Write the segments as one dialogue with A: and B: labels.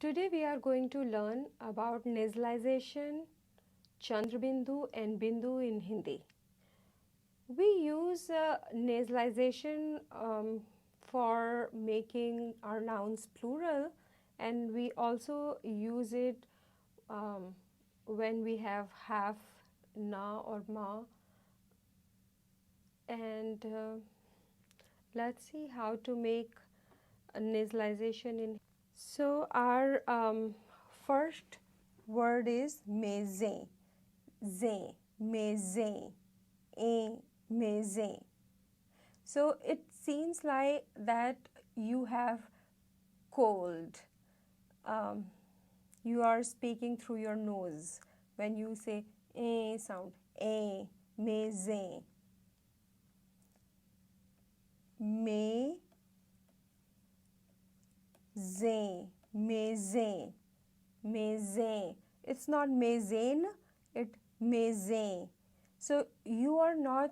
A: Today we are going to learn about nasalization, ChandraBindu and Bindu in Hindi. We use nasalization for making our nouns plural, and we also use it when we have half na or ma. And let's see how to make a nasalization in. So our first word is meze, ze, meze, meze. So it seems like that you have cold. You are speaking through your nose when you say a sound, meze, me. Ze, meze, meze. It's not mezen, it meze. So you are not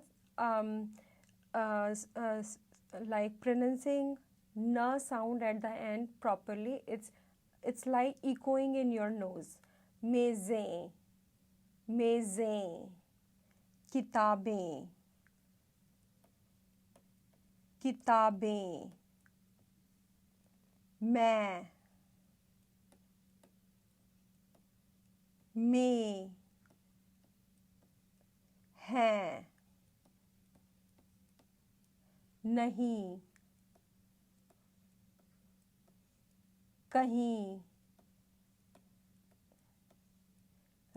A: like pronouncing na sound at the end properly. It's like echoing in your nose. Meze, meze, kitabein, kitabein. मैं, में, हैं, नहीं, कहीं,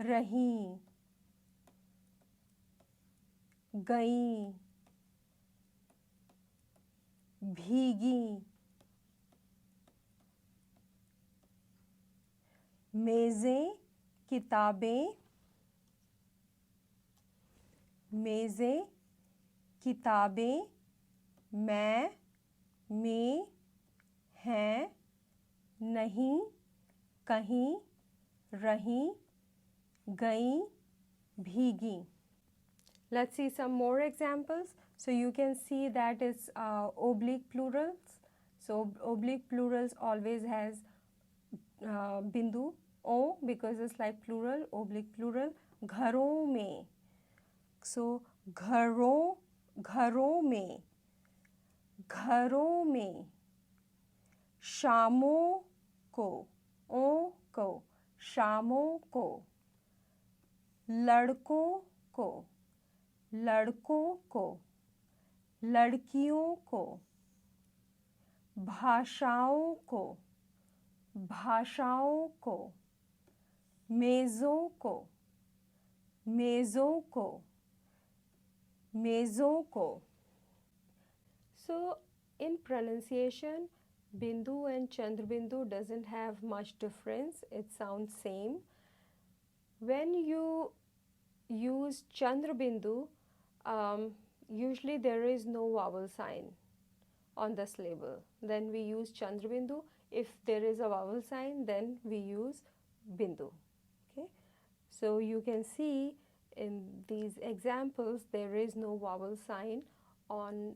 A: रहीं, गईं, भीगी, मेज़ें, किताबें, मेज़ें, किताबें, मैं, में, हैं, नहीं, कहीं, रहीं, गईं, भीगी. Let's see some more examples. So you can see that it's oblique plurals. So oblique plurals always has bindu, o, because it's like plural, oblique plural. घरों में. So घरों, घरों में, घरों में. शामों को, ओ को, शामों को. लड़कों को, लड़कों को. लड़कियों को. भाषाओं को, भाषाओं को. मेज़ों को, मेज़ों को, मेज़ों को. So in pronunciation, Bindu and ChandraBindu doesn't have much difference. It sounds same. When you use ChandraBindu, usually there is no vowel sign on the syllable. Then we use ChandraBindu. If there is a vowel sign, then we use Bindu. Okay, so you can see in these examples there is no vowel sign on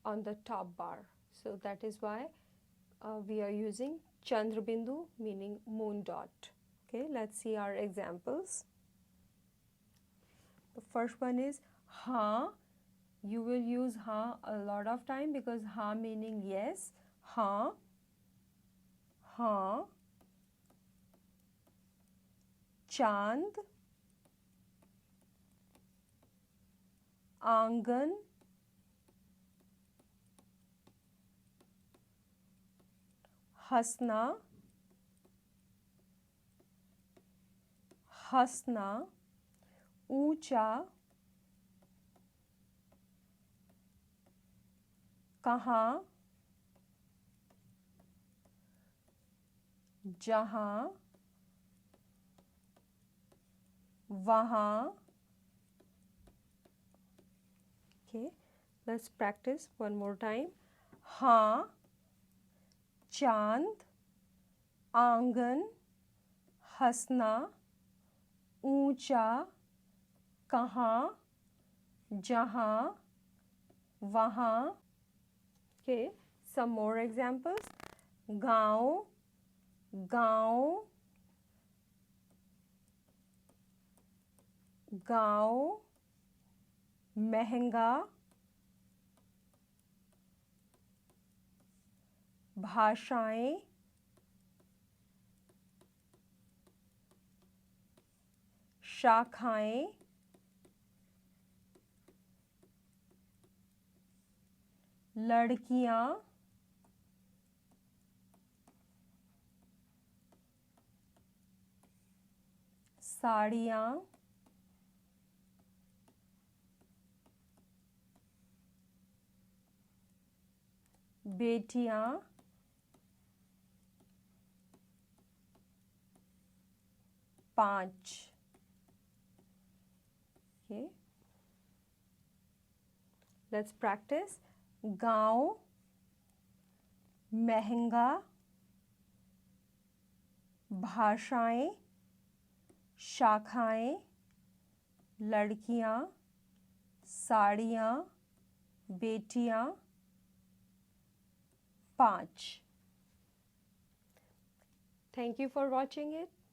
A: the top bar. So that is why we are using ChandraBindu, meaning moon dot. Okay, let's see our examples. The first one is ha. You will use ha a lot of time because ha meaning yes. Ha, ha. Chand, आंगन, हंसना, हंसना. ऊंचा, कहाँ, जहाँ, वहाँ. Okay, let's practice one more time. हाँ, चांद, आंगन, हंसना, ऊंचा, कहाँ, जहाँ, वहाँ. Okay, some more examples. गाँव, गाँव, गाँव, महंगा, भाषाएं, शाखाएं, लड़कियां, साड़ियाँ, बेटियां, पाँच। Okay. Let's practice. गाँव, महंगा, भाषाएं, शाखाएं, लड़कियां, साड़ियाँ, बेटियां, पाँच. Thank you for watching it.